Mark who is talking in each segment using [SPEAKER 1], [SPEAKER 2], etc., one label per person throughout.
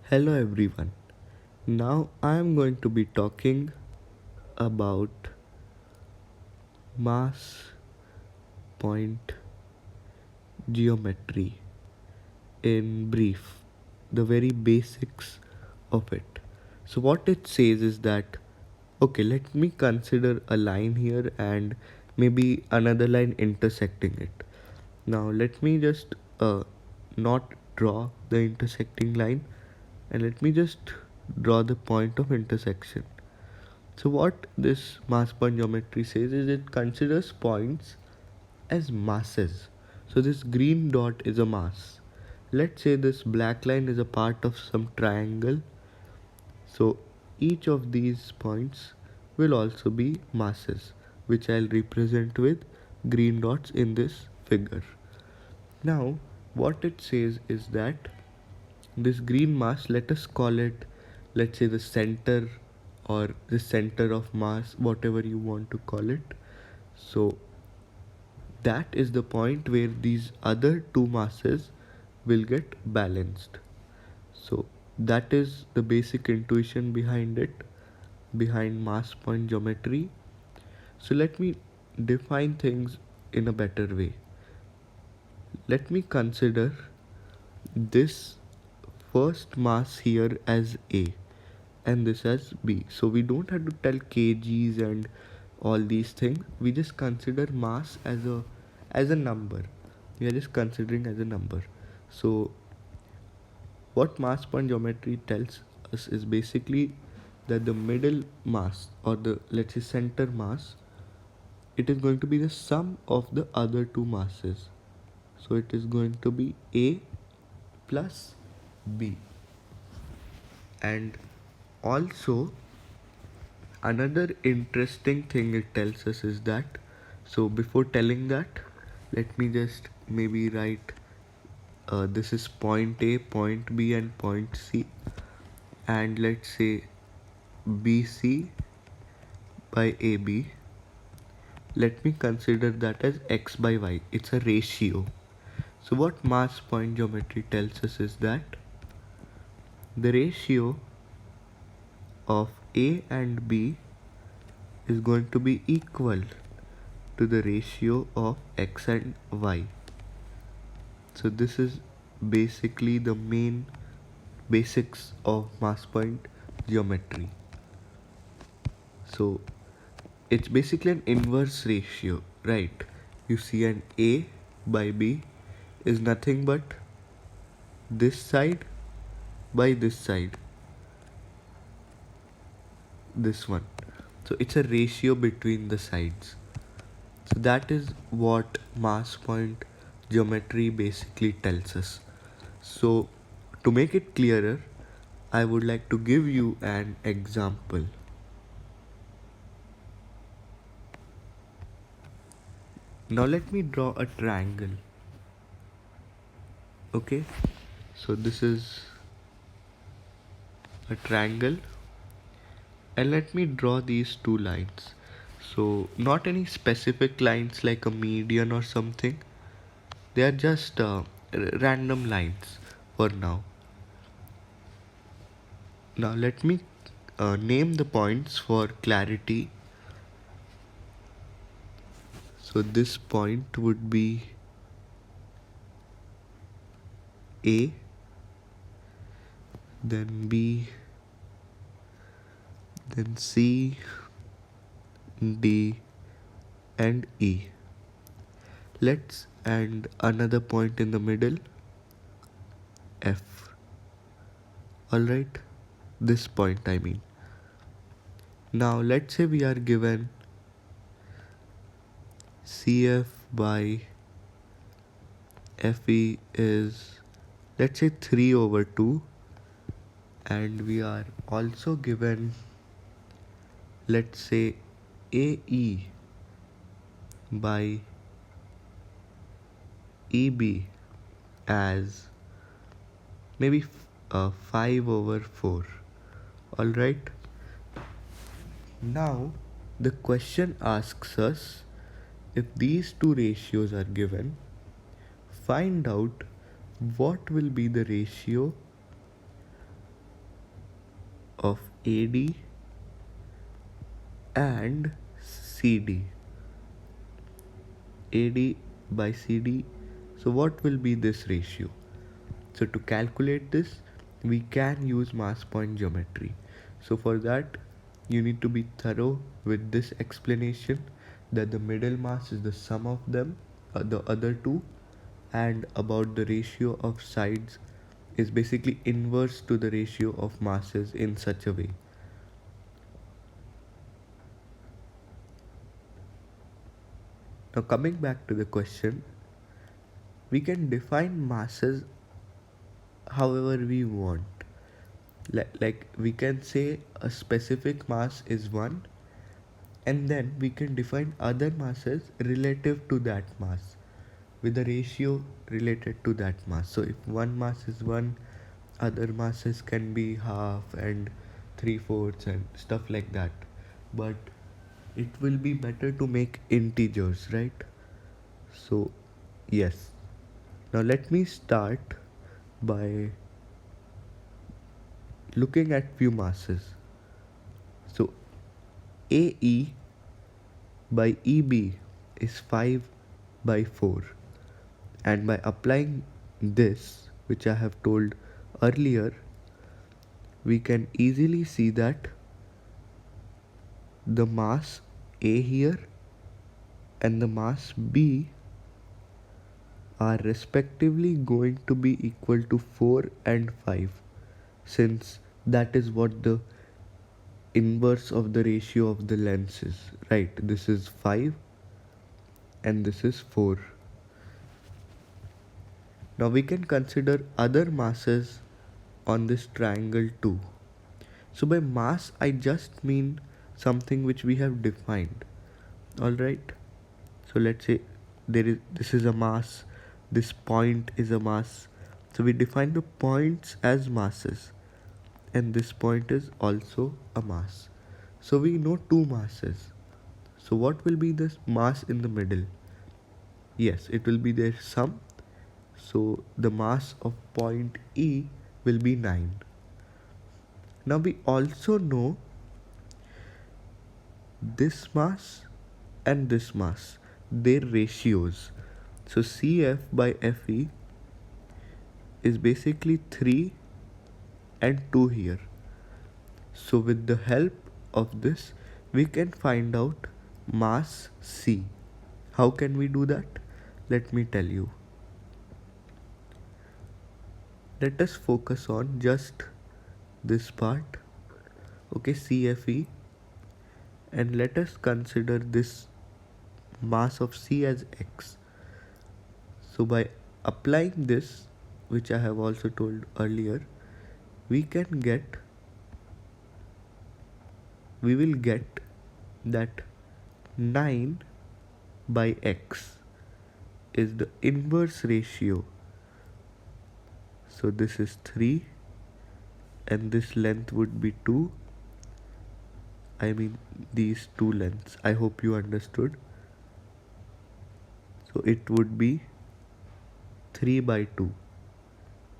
[SPEAKER 1] Hello everyone. Now I am going to be talking about mass point geometry in brief, the very basics of it. So, what it says is that okay, let me consider a line here and maybe another line intersecting it. Now, let me just not draw the intersecting line and let me just draw the point of intersection. So, what this mass point geometry says is it considers points as masses. So, this green dot is a mass. Let's say this black line is a part of some triangle. So, each of these points will also be masses, which I'll represent with green dots in this figure. Now, what it says is that this green mass, let us call it, let's say, the center or the center of mass, whatever you want to call it. So that is the point where these other two masses will get balanced. So that is the basic intuition behind it, behind mass point geometry. So let me define things in a better way. Let me consider this first mass here as A and this as B. So we don't have to tell kgs and all these things. We just consider mass as a number. We are just considering as a number. So what mass point geometry tells us is basically that the middle mass or the, let's say, center mass, it is going to be the sum of the other two masses. So it is going to be A plus B. And also another interesting thing it tells us is that, so before telling that, let me just maybe write this is point A, point B, and point C, and let's say BC by AB. Let me consider that as x by y. It's a ratio. So what mass point geometry tells us is that the ratio of A and B is going to be equal to the ratio of x and y. So this is basically the main basics of mass point geometry. So it's basically an inverse ratio, right? You see an A by B is nothing but this side by this side, this one. So it's a ratio between the sides. So that is what mass point geometry basically tells us. So to make it clearer, I would like to give you an example. Now let me draw a triangle. Okay, so this is a triangle and let me draw these two lines. So not any specific lines like a median or something. They are just random lines for now. Now let me name the points for clarity. So this point would be A, then B, then C, D, and E. Let's add another point in the middle, F. Alright, this point I mean. Now let's say we are given CF by FE is, let's say, 3 over 2, and we are also given, let's say, AE by EB as maybe 5 over 4. Alright, now the question asks us, if these two ratios are given, find out what will be the ratio of AD and CD. AD by CD. So what will be this ratio? So to calculate this, we can use mass point geometry. So for that, you need to be thorough with this explanation that the middle mass is the sum of them, the other two, and about the ratio of sides is basically inverse to the ratio of masses in such a way. Now coming back to the question, we can define masses however we want. Like we can say a specific mass is 1, and then we can define other masses relative to that mass with a ratio related to that mass. So if one mass is 1, other masses can be half and 3/4 and stuff like that. But it will be better to make integers, right? So yes. Now let me start by looking at few masses. So AE by EB is 5 by 4, and by applying this, which I have told earlier, we can easily see that the mass A here and the mass B are respectively going to be equal to 4 and 5, since that is what the inverse of the ratio of the lengths is, right? This is 5 and this is 4. Now we can consider other masses on this triangle too. So by mass I just mean something which we have defined. Alright. So let's say this is a mass, this point is a mass. So we define the points as masses, and this point is also a mass. So we know two masses. So what will be the mass in the middle? Yes, it will be their sum. So the mass of point E will be 9. Now we also know this mass and this mass, their ratios. So CF by FE is basically 3 and 2 here. So with the help of this, we can find out mass C. How can we do that? Let me tell you. Let us focus on just this part. Okay, CFE, and let us consider this mass of C as X. So by applying this, which I have also told earlier, we will get that 9 by X is the inverse ratio. So this is 3 and this length would be 2. I mean these two lengths. I hope you understood. So it would be 3 by 2.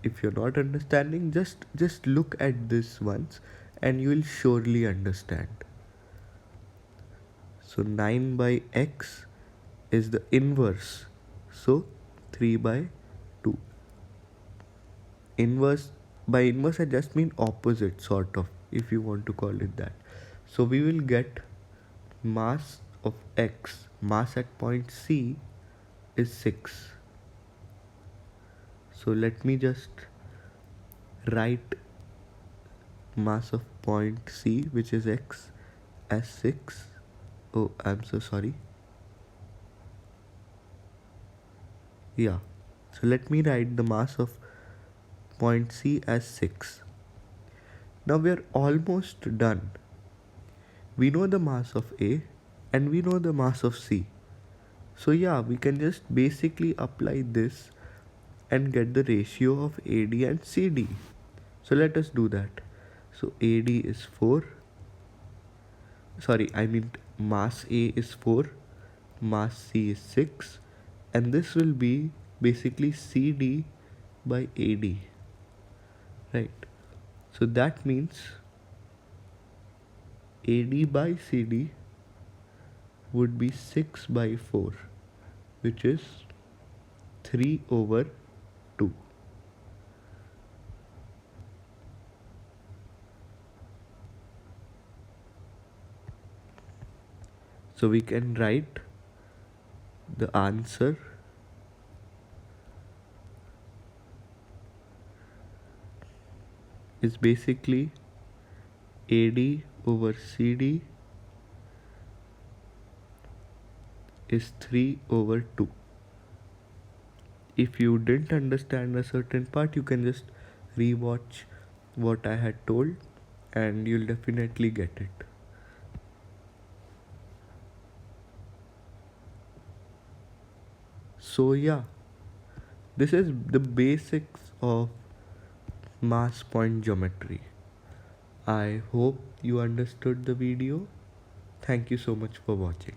[SPEAKER 1] If you're not understanding, just look at this once and you will surely understand. So 9 by X is the inverse. So 3 by 2. Inverse, by inverse I just mean opposite, sort of, if you want to call it that. So we will get mass of X, mass at point C is 6. So let me just write mass of point C, which is X, as 6. Oh, I'm so sorry. Yeah. So let me write the mass of point C as 6. Now we are almost done. We know the mass of A and we know the mass of C. So yeah, we can just basically apply this and get the ratio of AD and CD. So let us do that. So AD is 4. Sorry, I mean mass A is 4, mass C is 6, and this will be basically CD by AD. Right. So that means AD by CD would be 6 by 4, which is 3 over 2. So we can write the answer is basically AD over CD is 3 over 2. If you didn't understand a certain part, you can just rewatch what I had told and you'll definitely get it. So yeah, this is the basics of mass point geometry. I hope you understood the video. Thank you so much for watching.